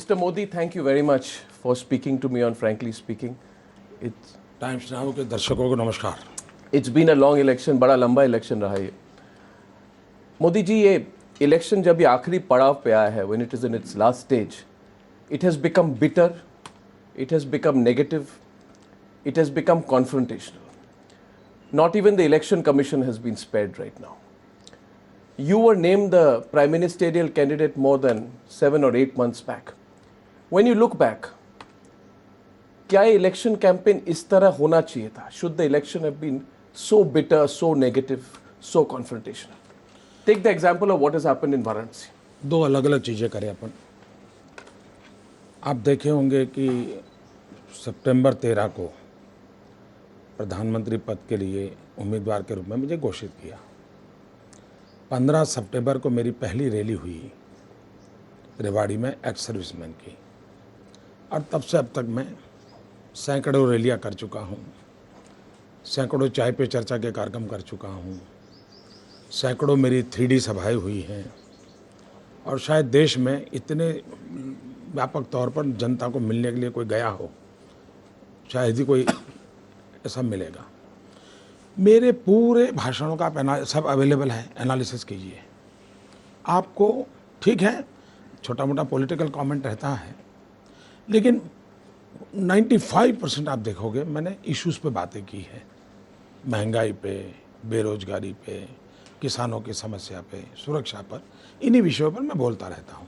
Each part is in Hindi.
Mr. Modi, thank you very much for speaking to me on Frankly Speaking. Times now के दर्शकों को नमस्कार। It's been a long election, बड़ा लंबा इलेक्शन रहा है। मोदी जी, ये इलेक्शन जब ये आखिरी पड़ाव पे आया है, when it is in its last stage, it has become bitter, it has become negative, it has become confrontational. Not even the election commission has been spared right now. You were named the prime ministerial candidate more than 7 or 8 months back. When you look back, क्या ये इलेक्शन कैंपेन इस तरह होना चाहिए था? Should the election have been so bitter, so negative, so confrontational? Take the example of what has happened in Varanasi. दो अलग अलग चीज़ें करें अपन। आप देखे होंगे कि सितंबर 13 को प्रधानमंत्री पद के लिए उम्मीदवार के रूप में मुझे घोषित किया। 15 सितंबर को मेरी पहली रैली हुई रेवाड़ी में एक्स सर्विसमैन की, और तब से अब तक मैं सैकड़ों रैलियां कर चुका हूं, सैकड़ों चाय पे चर्चा के कार्यक्रम कर चुका हूं, सैकड़ों मेरी 3D सभाएं हुई हैं, और शायद देश में इतने व्यापक तौर पर जनता को मिलने के लिए कोई गया हो, शायद ही कोई ऐसा मिलेगा। मेरे पूरे भाषणों का आप सब अवेलेबल है, एनालिसिस कीजिए। आपको ठीक है छोटा मोटा पॉलिटिकल कमेंट रहता है, लेकिन 95% आप देखोगे मैंने इश्यूज़ पे बातें की है। महंगाई पे, बेरोजगारी पे, किसानों की समस्या पे, सुरक्षा पर, इन्हीं विषयों पर मैं बोलता रहता हूँ।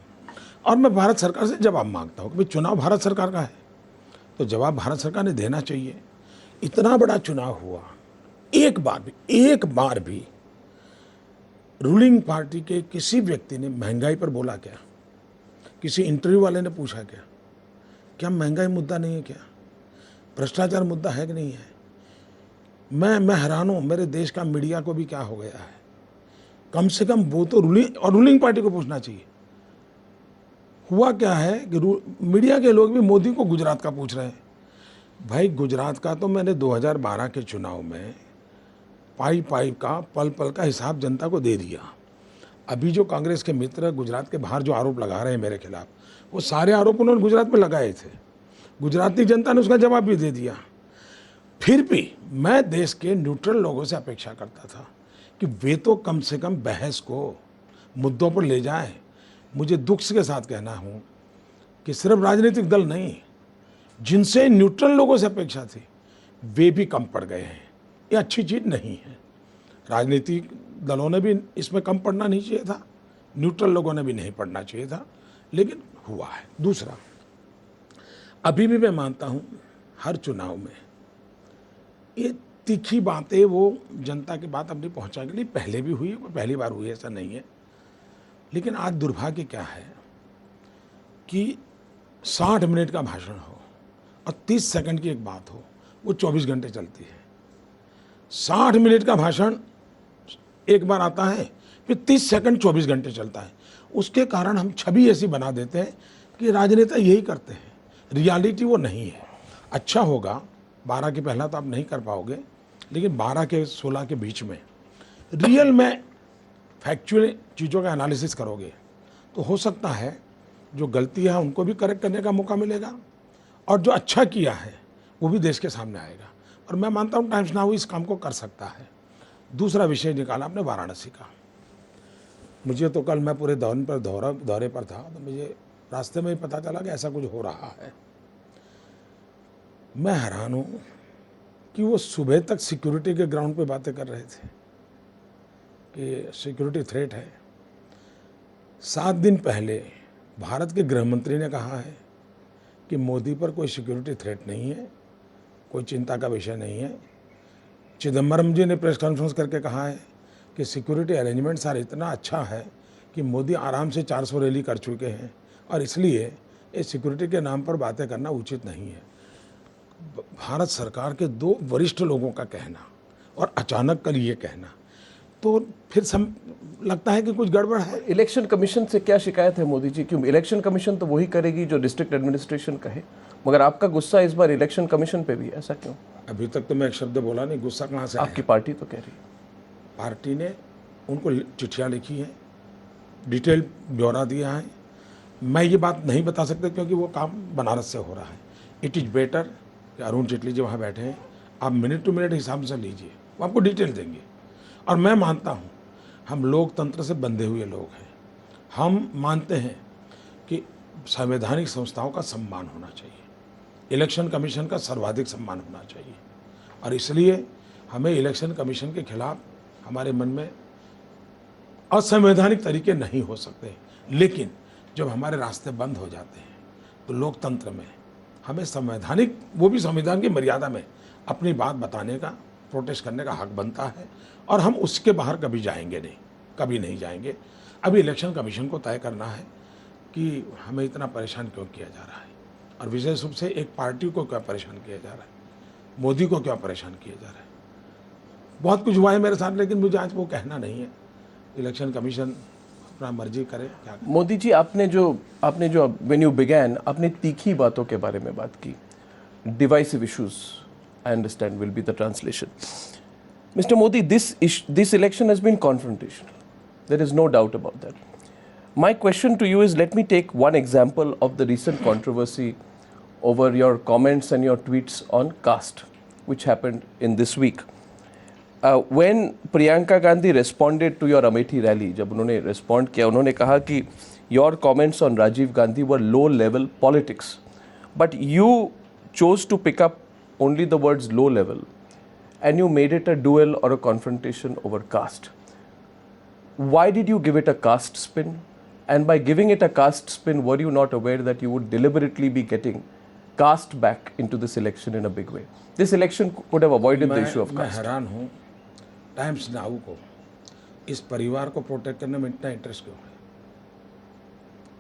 और मैं भारत सरकार से जवाब मांगता हूँ कि भाई चुनाव भारत सरकार का है, तो जवाब भारत सरकार ने देना चाहिए। इतना बड़ा चुनाव हुआ, एक बार भी रूलिंग पार्टी के किसी व्यक्ति ने महंगाई पर बोला क्या? किसी इंटरव्यू वाले ने पूछा क्या महंगाई मुद्दा नहीं है? क्या भ्रष्टाचार मुद्दा है कि नहीं है? मैं हैरान हूँ, मेरे देश का मीडिया को भी क्या हो गया है। कम से कम वो तो रूलिंग पार्टी को पूछना चाहिए। हुआ क्या है कि मीडिया के लोग भी मोदी को गुजरात का पूछ रहे हैं। भाई गुजरात का तो मैंने 2012 के चुनाव में पाई का पल का हिसाब जनता को दे दिया। अभी जो कांग्रेस के मित्र गुजरात के बाहर जो आरोप लगा रहे हैं मेरे खिलाफ, वो सारे आरोप उन्होंने गुजरात में लगाए थे। गुजराती जनता ने उसका जवाब भी दे दिया। फिर भी मैं देश के न्यूट्रल लोगों से अपेक्षा करता था कि वे तो कम से कम बहस को मुद्दों पर ले जाएं। मुझे दुख के साथ कहना हूँ कि सिर्फ राजनीतिक दल नहीं, जिनसे न्यूट्रल लोगों से अपेक्षा थी, वे भी कम पड़ गए हैं। ये अच्छी चीज़ नहीं है। राजनीतिक दलों ने भी इसमें कम पड़ना नहीं चाहिए था, न्यूट्रल लोगों ने भी नहीं पड़ना चाहिए था, लेकिन हुआ है। दूसरा, अभी भी मैं मानता हूँ हर चुनाव में ये तीखी बातें वो जनता की बात अपनी पहुँचा के लिए पहले भी हुई, पहली बार हुई ऐसा नहीं है। लेकिन आज दुर्भाग्य क्या है कि 60 मिनट का भाषण हो और 30 सेकंड की एक बात हो, वो 24 घंटे चलती है। 60 मिनट का भाषण एक बार आता है, फिर 30 सेकंड 24 घंटे चलता है। उसके कारण हम छवि ऐसी बना देते हैं कि राजनेता यही करते हैं, रियलिटी वो नहीं है। अच्छा होगा 12 के पहला तो आप नहीं कर पाओगे, लेकिन 12 के 16 के बीच में रियल में फैक्चुअल चीज़ों का एनालिसिस करोगे तो हो सकता है जो गलतियाँ हैं उनको भी करेक्ट करने का मौका मिलेगा, और जो अच्छा किया है वो भी देश के सामने आएगा। और मैं मानता हूँ टाइम्स नाउ इस काम को कर सकता है। दूसरा विषय निकाला आपने वाराणसी का। मुझे तो कल मैं पूरे दौरे पर था, तो मुझे रास्ते में ही पता चला कि ऐसा कुछ हो रहा है। मैं हैरान हूँ कि वो सुबह तक सिक्योरिटी के ग्राउंड पे बातें कर रहे थे कि सिक्योरिटी थ्रेट है। 7 दिन पहले भारत के गृह मंत्री ने कहा है कि मोदी पर कोई सिक्योरिटी थ्रेट नहीं है, कोई चिंता का विषय नहीं है। चिदम्बरम जी ने प्रेस कॉन्फ्रेंस करके कहा है कि सिक्योरिटी अरेंजमेंट सारा इतना अच्छा है कि मोदी आराम से 400 रैली कर चुके हैं, और इसलिए इस सिक्योरिटी के नाम पर बातें करना उचित नहीं है। भारत सरकार के 2 वरिष्ठ लोगों का कहना और अचानक कल ये कहना, तो फिर लगता है कि कुछ गड़बड़ है। इलेक्शन कमीशन से क्या शिकायत है मोदी जी? क्यों इलेक्शन कमीशन तो वही करेगी जो डिस्ट्रिक्ट एडमिनिस्ट्रेशन कहे, मगर आपका गुस्सा इस बार इलेक्शन कमीशन पे भी, ऐसा क्यों? अभी तक तो मैं एक शब्द बोला नहीं, गुस्सा कहाँ से? आपकी पार्टी तो कह रही है। पार्टी ने उनको चिट्ठियाँ लिखी हैं, डिटेल ब्यौरा दिया है, मैं ये बात नहीं बता सकता क्योंकि वो काम बनारस से हो रहा है। इट इज़ बेटर कि अरुण जेटली जी वहाँ बैठे हैं, आप मिनट टू मिनट हिसाब से लीजिए, वो आपको डिटेल देंगे। और मैं मानता हूँ हम लोकतंत्र से बंधे हुए लोग हैं, हम मानते हैं कि संवैधानिक संस्थाओं का सम्मान होना चाहिए, इलेक्शन कमीशन का सर्वाधिक सम्मान होना चाहिए, और इसलिए हमें इलेक्शन कमीशन के खिलाफ हमारे मन में असंवैधानिक तरीके नहीं हो सकते। लेकिन जब हमारे रास्ते बंद हो जाते हैं तो लोकतंत्र में हमें संवैधानिक, वो भी संविधान की मर्यादा में, अपनी बात बताने का, प्रोटेस्ट करने का हक बनता है, और हम उसके बाहर कभी जाएंगे नहीं, कभी नहीं जाएंगे। अभी इलेक्शन कमीशन को तय करना है कि हमें इतना परेशान क्यों किया जा रहा है, और विशेष रूप से एक पार्टी को क्यों परेशान किया जा रहा है, मोदी को क्यों परेशान किया जा रहा है। बहुत कुछ हुआ है मेरे साथ, लेकिन मुझे आज वो कहना नहीं है। इलेक्शन कमीशन अपना मर्जी करे क्या करे। मोदी जी, आपने जो व्हेन यू बिगैन, आपने तीखी बातों के बारे में बात की, divisive issues, I understand will be the translation. Mr. Modi, this election has been confrontational. There is no doubt about that. My question to you is, let me take one example of the recent controversy over your comments and your tweets on caste, which happened in this week. When Priyanka Gandhi responded to your Amethi rally, जब उन्होंने respond किया, उन्होंने कहा कि your comments on Rajiv Gandhi were low-level politics, but you chose to pick up only the words low-level, and you made it a duel or a confrontation over caste. Why did you give it a caste spin? And by giving it a caste spin, were you not aware that you would deliberately be getting caste back into this election in a big way? This election could have avoided the issue of मैं caste. हैरान हूँ टाइम्स नाउ को इस परिवार को प्रोटेक्ट करने में इतना इंटरेस्ट क्यों है।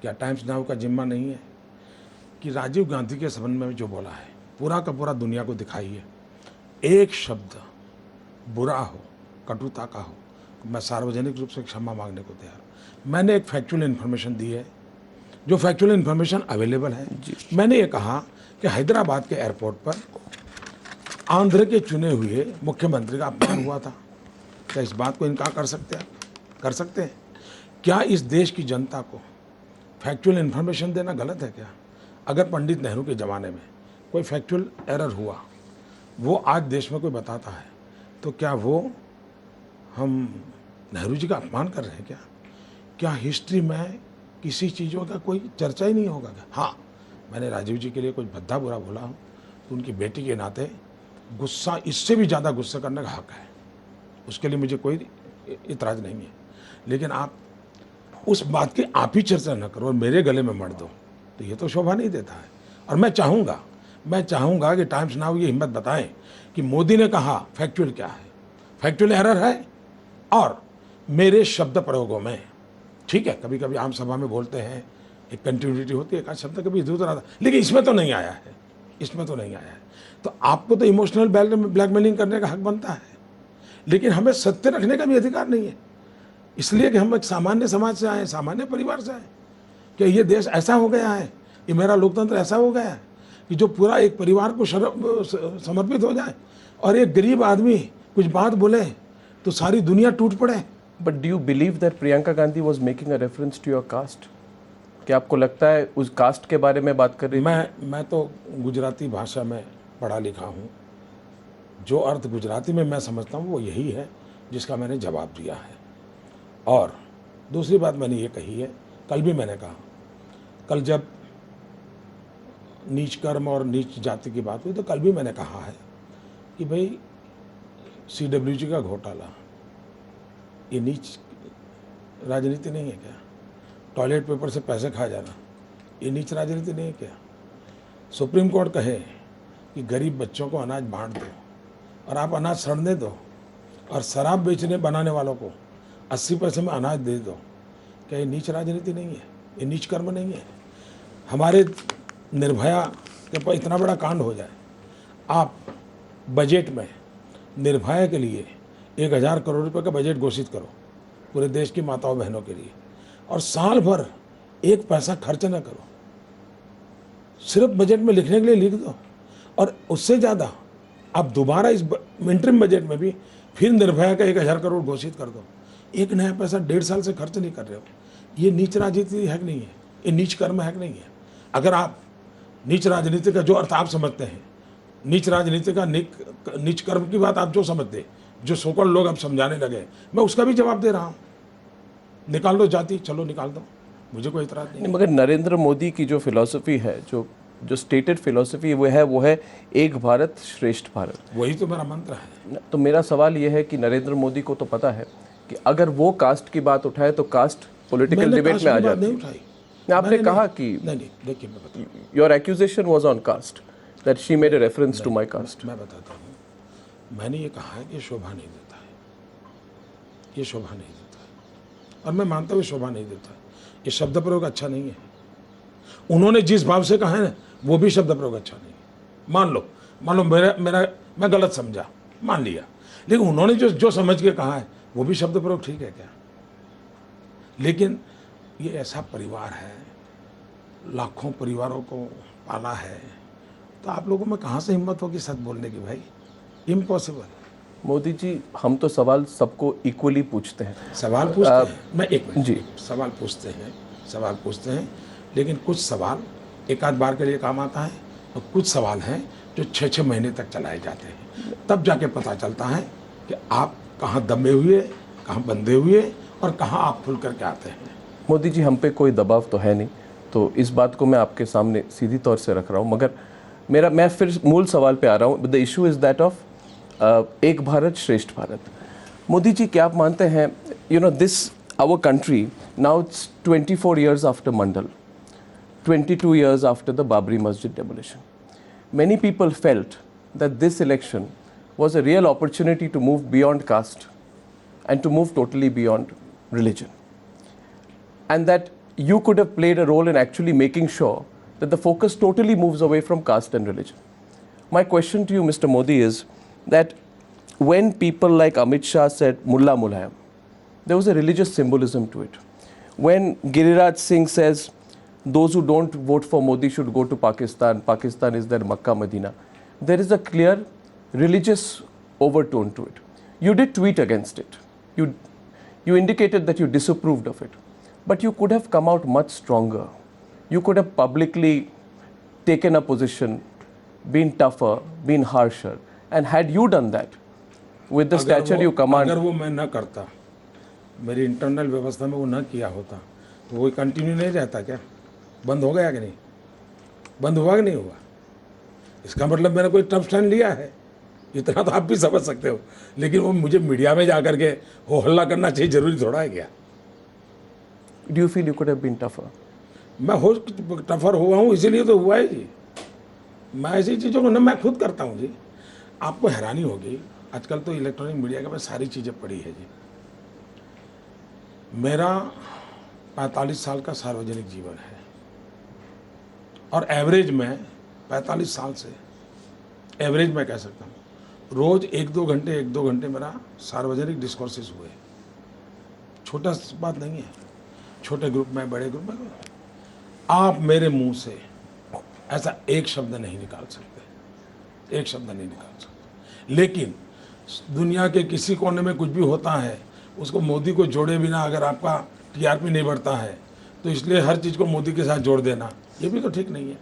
क्या टाइम्स नाउ का जिम्मा नहीं है कि राजीव गांधी के संबंध में जो बोला है पूरा का पूरा दुनिया को दिखाइए। एक शब्द बुरा हो, कटुता का हो, मैं सार्वजनिक रूप से क्षमा मांगने को तैयार हूँ। मैंने एक फैक्चुअल इन्फॉर्मेशन दी है, जो फैक्चुअल इन्फॉर्मेशन अवेलेबल है। मैंने ये कहा कि हैदराबाद के एयरपोर्ट पर आंध्र के चुने हुए मुख्यमंत्री का अपमान हुआ था। क्या इस बात को इनकार कर सकते हैं? कर सकते हैं? क्या इस देश की जनता को फैक्चुअल इन्फॉर्मेशन देना गलत है क्या? अगर पंडित नेहरू के ज़माने में कोई फैक्चुअल एरर हुआ, वो आज देश में कोई बताता है, तो क्या वो हम नेहरू जी का अपमान कर रहे हैं क्या? क्या हिस्ट्री में किसी चीज़ों का कोई चर्चा ही नहीं होगा क्या? हाँ, मैंने राजीव जी के लिए कुछ भद्दा बुरा बोला हूँ तो उनकी बेटी के नाते गुस्सा, इससे भी ज़्यादा गुस्सा करने का हक है, उसके लिए मुझे कोई इतराज़ नहीं है। लेकिन आप उस बात की आप ही चर्चा न करो और मेरे गले में मर दो, तो ये तो शोभा नहीं देता है। और मैं चाहूँगा कि टाइम्स नाउ ये हिम्मत बताएं कि मोदी ने कहा फैक्चुअल क्या है, फैक्चुअल एरर है, और मेरे शब्द प्रयोगों में, ठीक है, कभी कभी आम सभा में बोलते हैं, एक कंटिन्यूटी होती है, एक शब्द कभी इधर उधर आता, लेकिन इसमें तो नहीं आया है, इसमें तो नहीं आया है। तो आपको तो इमोशनल ब्लैकमेलिंग करने का हक बनता है, लेकिन हमें सत्य रखने का भी अधिकार नहीं है, इसलिए कि हम एक सामान्य समाज से आए, सामान्य परिवार से आए। कि ये देश ऐसा हो गया है, ये मेरा लोकतंत्र ऐसा हो गया है कि जो पूरा एक परिवार को समर्पित हो जाए और एक गरीब आदमी कुछ बात बोले तो सारी दुनिया टूट पड़े। But do you believe that Priyanka Gandhi was making a reference to your caste? क्या आपको लगता है उस कास्ट के बारे में बात कर रही थी? मैं तो गुजराती भाषा में पढ़ा लिखा हूँ, जो अर्थ गुजराती में मैं समझता हूँ वो यही है जिसका मैंने जवाब दिया है। और दूसरी बात मैंने ये कही है, कल भी मैंने कहा, कल जब नीच कर्म और नीच जाति की बात हुई तो कल भी मैंने कहा है कि भाई CWG का घोटाला ये नीच राजनीति नहीं है क्या? टॉयलेट पेपर से पैसे खा जाना ये नीच राजनीति नहीं है क्या? सुप्रीम कोर्ट कहे कि गरीब बच्चों को अनाज बांट दो और आप अनाज सड़ने दो और शराब बेचने बनाने वालों को 80 पैसे में अनाज दे दो, क्या ये नीच राजनीति नहीं है? ये नीच कर्म नहीं है? हमारे निर्भया के पर इतना बड़ा कांड हो जाए, आप बजट में निर्भया के लिए 1000 करोड़ रुपए का बजट घोषित करो पूरे देश की माताओं बहनों के लिए, और साल भर एक पैसा खर्च न करो, सिर्फ बजट में लिखने के लिए लिख दो, और उससे ज़्यादा आप दोबारा इस इंटरिम बजट में भी फिर निर्भया का 1000 करोड़ घोषित कर दो। एक नया पैसा 1.5 साल से खर्च नहीं कर रहे हो, ये नीच राजनीति है कि नहीं है? ये नीच कर्म है कि नहीं है? अगर आप नीच राजनीति का जो अर्थ आप समझते हैं, नीच राजनीति का नीच कर्म की बात आप जो समझते, जो सोकल लोग अब समझाने लगे, मैं उसका भी जवाब दे रहा हूँ। निकाल दो जाति, चलो निकाल दो, मुझे कोई इतराज नहीं। मगर नरेंद्र मोदी की जो फिलॉसफी है, जो स्टेटेड फिलॉसफी वो है एक भारत श्रेष्ठ भारत। वही तो मेरा मंत्र है। तो मेरा सवाल ये है कि नरेंद्र मोदी को तो पता है कि अगर वो कास्ट की बात उठाए तो कास्ट पॉलिटिकल डिबेट में आ जाती नहीं है। उठाई। आपने कहा कि नहीं, देखिए मैं बताता हूँ। Your accusation was on caste, that she made a reference to my caste. मैं बताता हूँ, मैंने ये कहा है कि ये शोभा नहीं देता है, ये शोभा नहीं देता है, और मैं मानता हूँ ये शोभा नहीं देता है। ये शब्द प्रयोग अच्छा नहीं है। उन्होंने जिस भाव से कहा है ना, वो भी शब्द प्रयोग अच्छा नहीं है। मान लो मैं गलत समझा, मान लिया, लेकिन उन्होंने जो समझ के कहा है वो भी शब्द प्रयोग ठीक है क्या? लेकिन ये ऐसा परिवार है, लाखों परिवारों को पाला है, तो आप लोगों में कहाँ से हिम्मत होगी सच बोलने की भाई? इम्पॉसिबल। मोदी जी, हम तो सवाल सबको इक्वली पूछते हैं। सवाल पूछते हैं, मैं एक मिनट जी, सवाल पूछते हैं, लेकिन कुछ सवाल एक आध बार के लिए काम आता है, और कुछ सवाल हैं जो 6-6 महीने तक चलाए जाते हैं। तब जाके पता चलता है कि आप कहाँ दमे हुए, कहाँ बंधे हुए, और कहाँ आप खुल करके आते हैं। मोदी जी, हम पे कोई दबाव तो है नहीं, तो इस बात को मैं आपके सामने सीधी तौर से रख रहा हूँ। मगर मैं फिर मूल सवाल पे आ रहा हूँ। The issue is that of एक भारत श्रेष्ठ भारत। मोदी जी, क्या आप मानते हैं, this our country now, it's 24 years after Mandal, 22 years after the Babri Masjid demolition. Many people felt that this election was a real opportunity to move beyond caste and to move totally beyond religion. And that you could have played a role in actually making sure that the focus totally moves away from caste and religion. My question to you, Mr. Modi, is that when people like Amit Shah said Mullah Mulayam, there was a religious symbolism to it. When Giriraj Singh says those who don't vote for Modi should go to Pakistan, Pakistan is their Makkah Medina, there is a clear religious overtone to it. You did tweet against it. You indicated that you disapproved of it. But you could have come out much stronger. You could have publicly taken a position, been tougher, been harsher. And had you done that, with the stature you command, अगर वो मैं न करता, मेरी इंटरनल व्यवस्था में वो न किया होता, तो वो कंटिन्यू नहीं रहता क्या? बंद हो गया कि नहीं? बंद हुआ कि नहीं हुआ? इसका मतलब मैंने कोई टफ स्टैंड लिया है, इतना तो आप भी समझ सकते हो। लेकिन वो मुझे मीडिया में जा करके हो हल्ला करना चाहिए, जरूरी थोड़ा है क्या? do you feel you could have been tougher? मैं हो टफर हुआ हूँ, इसीलिए तो हुआ है जी। मैं ऐसी चीज़ों को न मैं खुद करता हूँ जी। आपको हैरानी होगी, आजकल तो इलेक्ट्रॉनिक मीडिया के पास सारी चीज़ें पड़ी है जी। मेरा 45 साल का सार्वजनिक जीवन है, और एवरेज में 45 साल से एवरेज मैं कह सकता हूँ, रोज़ 1-2 घंटे मेरा सार्वजनिक डिस्कोर्सेस हुए। छोटा बात नहीं है, छोटे ग्रुप में, बड़े ग्रुप में। आप मेरे मुंह से ऐसा एक शब्द नहीं निकाल सकते, एक शब्द नहीं निकाल सकते। लेकिन दुनिया के किसी कोने में कुछ भी होता है, उसको मोदी को जोड़े बिना अगर आपका टीआरपी नहीं बढ़ता है, तो इसलिए हर चीज़ को मोदी के साथ जोड़ देना, ये भी तो ठीक नहीं है।